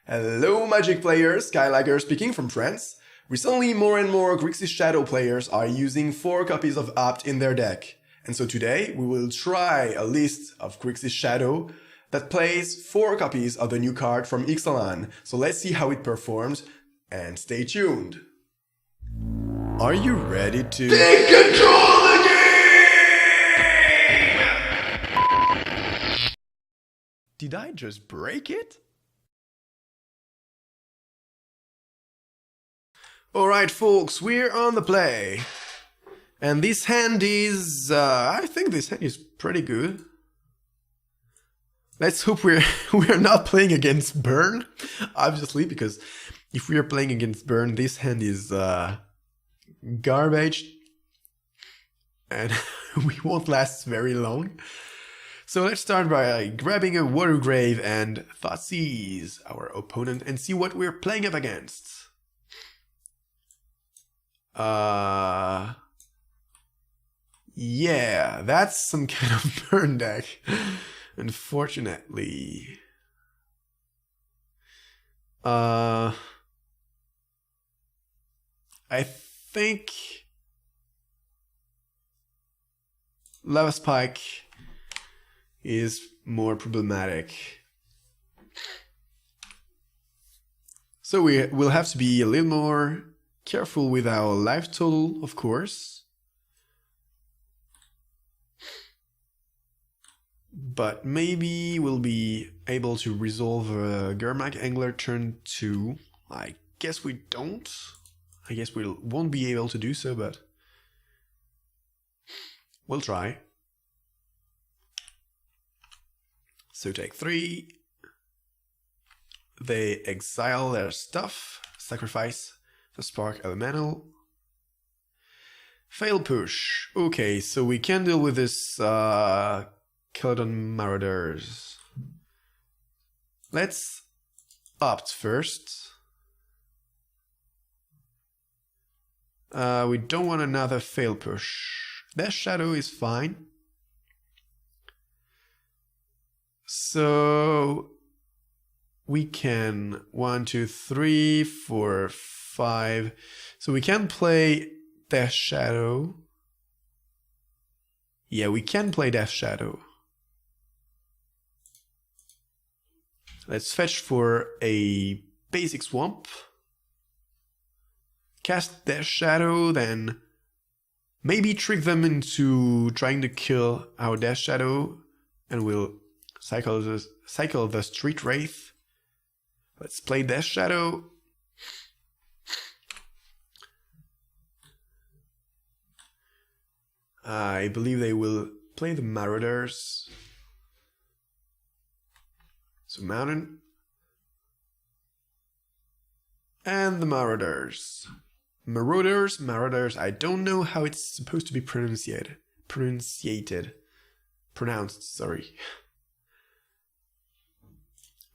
Hello Magic players, SkyLagger speaking from France. Recently more and more Grixis Shadow players are using 4 copies of Opt in their deck. And so today we will try a list of Grixis Shadow that plays 4 copies of the new card from Ixalan. So let's see how it performs and stay tuned. Are you ready to take control of the game? Did I just break it? Alright folks, we're on the play. And this hand is, I think this hand is pretty good. Let's hope we're not playing against Burn, obviously, because if we are playing against Burn, this hand is garbage. And we won't last very long. So let's start by grabbing a Water Grave and Thoughtseize our opponent and see what we're playing up against. Yeah, that's some kind of burn deck, unfortunately. I think Lava Spike is more problematic. So we will have to be a little more careful with our life total, of course. But maybe we'll be able to resolve a Gurmag Angler turn 2. I guess we don't. I guess we won't be able to do so, but we'll try. So take 3. They exile their stuff, sacrifice the Spark Elemental. Fail push. Okay, so we can deal with this Keladon Marauders. Let's opt first. We don't want another fail push. Death Shadow is fine. So we can 1, 2, 3, 4, 5. So we can play Death Shadow. Yeah, we can play Death Shadow. Let's fetch for a basic swamp. Cast Death Shadow, then maybe trick them into trying to kill our Death Shadow, and we'll cycle the Street Wraith. Let's play Death Shadow. I believe they will play the Marauders. So Mountain. And the Marauders. Marauders, I don't know how it's supposed to be pronounced, sorry.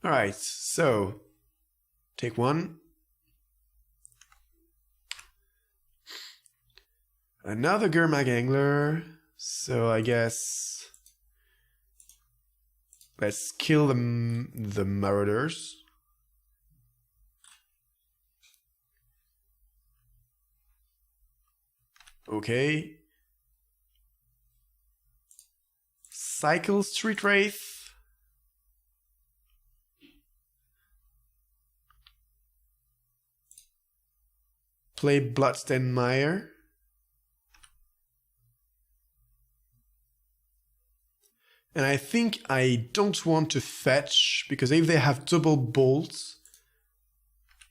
Alright, so take 1. Another Gurmag Angler, so I guess let's kill the Marauders. Okay. Cycle Street Wraith. Play Bloodstained Mire. And I think I don't want to fetch, because if they have double bolts,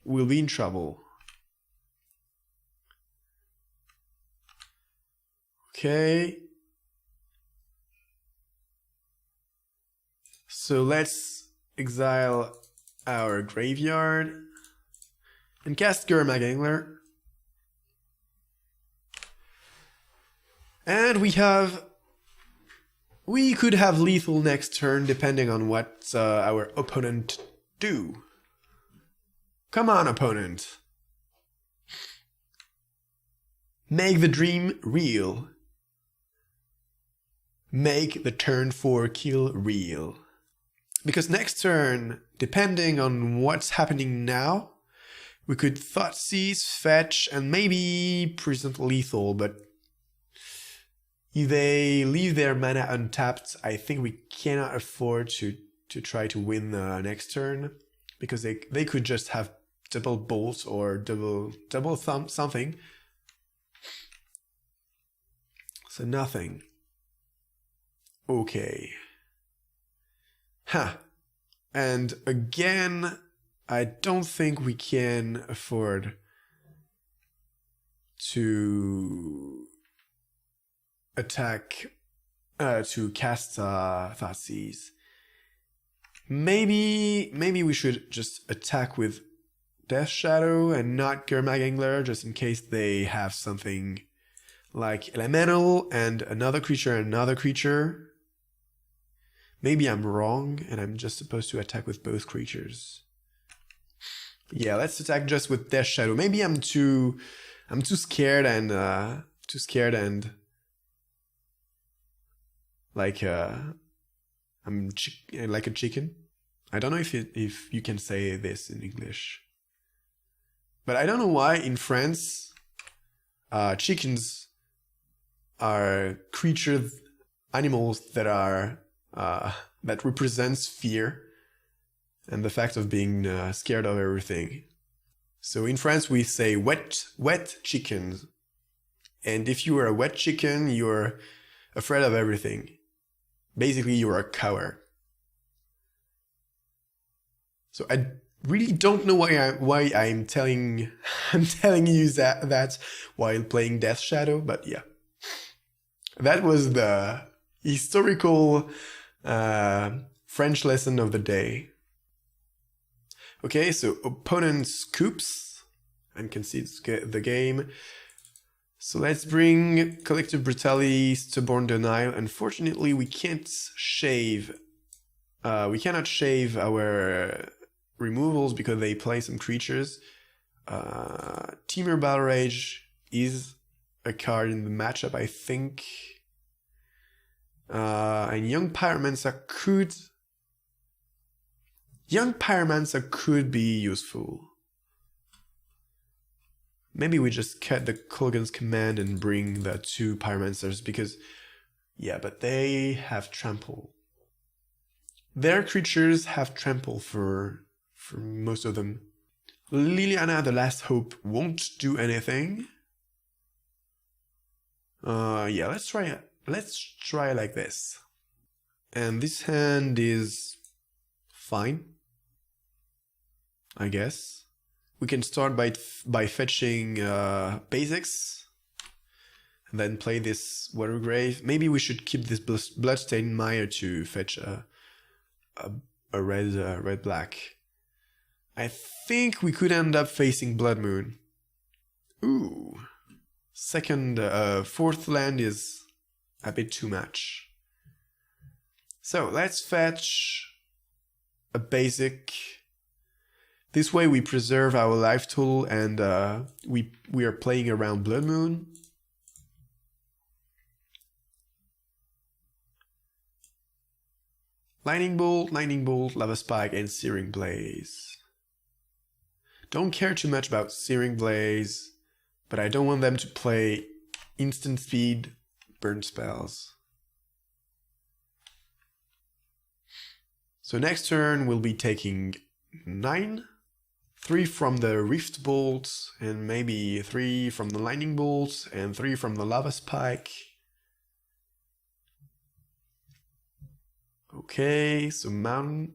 we'll be in trouble. Okay. So let's exile our graveyard and cast Gurmag Angler. And we could have lethal next turn depending on what our opponent do. Come on, opponent. Make the dream real. Make the turn 4 kill real. Because next turn, depending on what's happening now, we could Thoughtseize, fetch, and maybe present lethal, but if they leave their mana untapped, I think we cannot afford to try to win next turn, because they could just have double bolt or double thumb something. So nothing. Okay. Huh. And again, I don't think we can afford to attack, to cast Thoughtseize. Maybe we should just attack with Death Shadow and not Gurmag Angler, just in case they have something like Elemental and another creature. Maybe I'm wrong and I'm just supposed to attack with both creatures. Yeah, let's attack just with Death Shadow. Maybe I'm too scared and like I'm like a chicken. I don't know if you can say this in English, but I don't know why in France, chickens are animals that are that represents fear and the fact of being scared of everything. So in France we say wet chickens, and if you are a wet chicken, you're afraid of everything. Basically, you're a coward. So I really don't know why I'm telling you that while playing Death Shadow, but yeah, that was the historical French lesson of the day. Okay, so opponent scoops and concedes the game. So let's bring Collective Brutality, Stubborn Denial. Unfortunately, we can't shave. We cannot shave our removals because they play some creatures. Temur Battle Rage is a card in the matchup, I think. And Young Pyromancer could be useful. Maybe we just cut the Kolgan's command and bring the two Pyromancers because, yeah, but they have trample. Their creatures have trample for most of them. Liliana, the Last Hope, won't do anything. Yeah, let's try it. Let's try like this. And this hand is fine, I guess. We can start by fetching basics, and then play this Watergrave. Maybe we should keep this Bloodstained Mire to fetch a red black. I think we could end up facing Blood Moon. Ooh, fourth land is a bit too much. So let's fetch a basic. This way we preserve our life total, and we are playing around Blood Moon. Lightning Bolt, Lava Spike, and Searing Blaze. Don't care too much about Searing Blaze, but I don't want them to play instant speed burn spells. So next turn we'll be taking 9. 3 from the Rift Bolt, and maybe 3 from the Lightning Bolt, and 3 from the Lava Spike. Okay, so Mountain.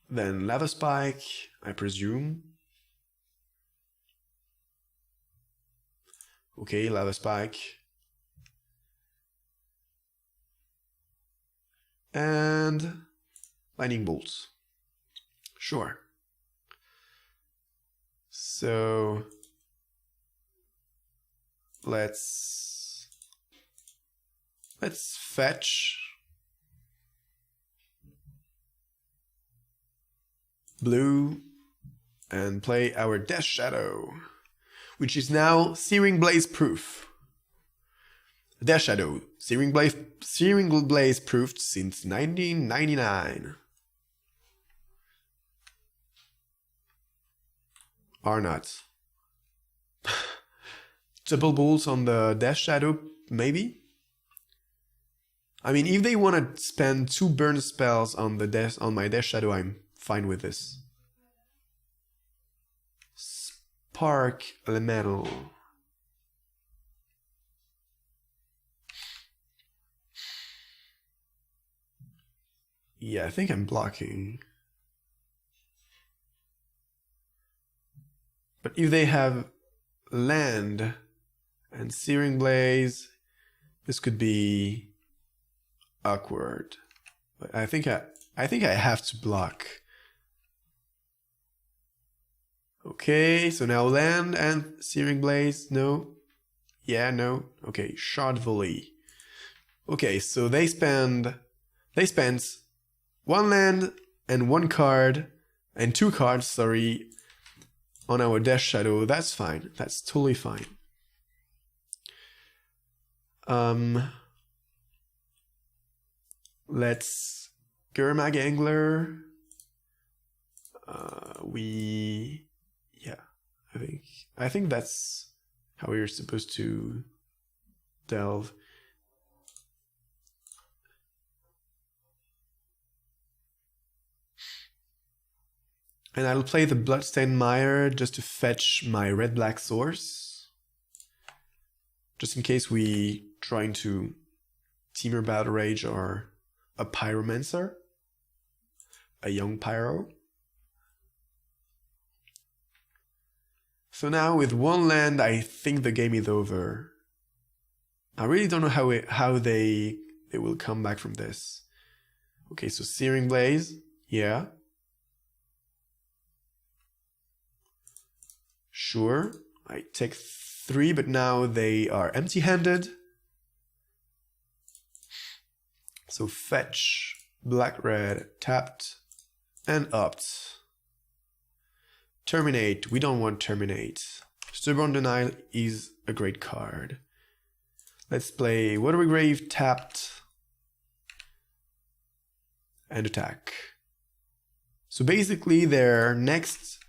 Then Lava Spike, I presume. Okay, Lava Spike. And Lightning Bolts. Sure. So let's fetch blue and play our Death Shadow, which is now Searing Blaze proof. Death Shadow, Searing Blaze proved since 1999. Or not. Double bolts on the Death Shadow, maybe? I mean, if they want to spend 2 burn spells on my Death Shadow, I'm fine with this. Spark Elemental. Yeah, I think I'm blocking. But if they have land and Searing Blaze, this could be awkward. But I think I have to block. Okay, so now land and Searing Blaze. No. Yeah, no. Okay, Shard Volley. Okay, so they spent 1 land and 1 card and 2 cards, sorry, on our Death Shadow. That's fine. That's totally fine. Let's Gurmag Angler. I think that's how we're supposed to delve. And I'll play the Bloodstained Mire just to fetch my red-black source. Just in case we trying to Temur Battle Rage or a Pyromancer. A young Pyro. So now with 1 land, I think the game is over. I really don't know how they will come back from this. Okay, so Searing Blaze, yeah. Sure, I take 3, but now they are empty-handed. So fetch, black-red, tapped, and opt. Terminate, we don't want terminate. Stubborn Denial is a great card. Let's play Watery Grave, tapped, and attack. So basically their next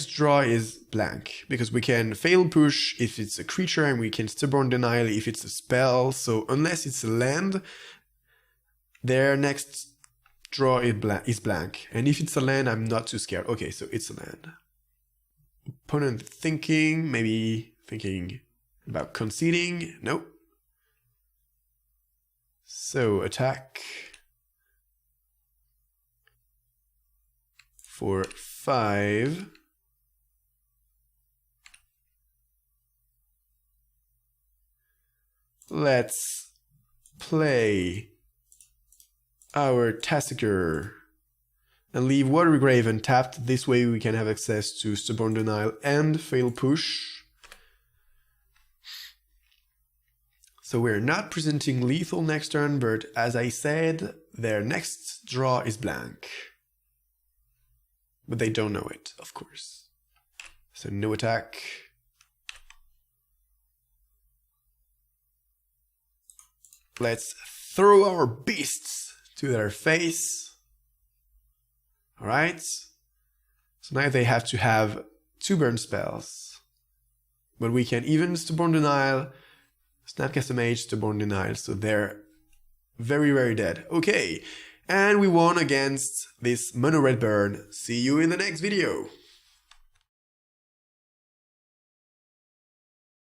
draw is blank, because we can Fatal Push if it's a creature and we can Stubborn Denial if it's a spell. So unless it's a land, their next draw is blank. And if it's a land, I'm not too scared. Okay, so it's a land. Opponent maybe thinking about conceding. Nope. So attack for 5. Let's play our Tasigur and leave Watery Grave untapped. This way we can have access to Stubborn Denial and Fatal Push. So we're not presenting lethal next turn, but as I said, their next draw is blank. But they don't know it, of course. So no attack. Let's throw our beasts to their face. Alright. So now they have to have 2 burn spells. But we can even Stubborn Denial, Snapcaster Mage, Stubborn Denial, so they're very, very dead. Okay, and we won against this mono red burn. See you in the next video.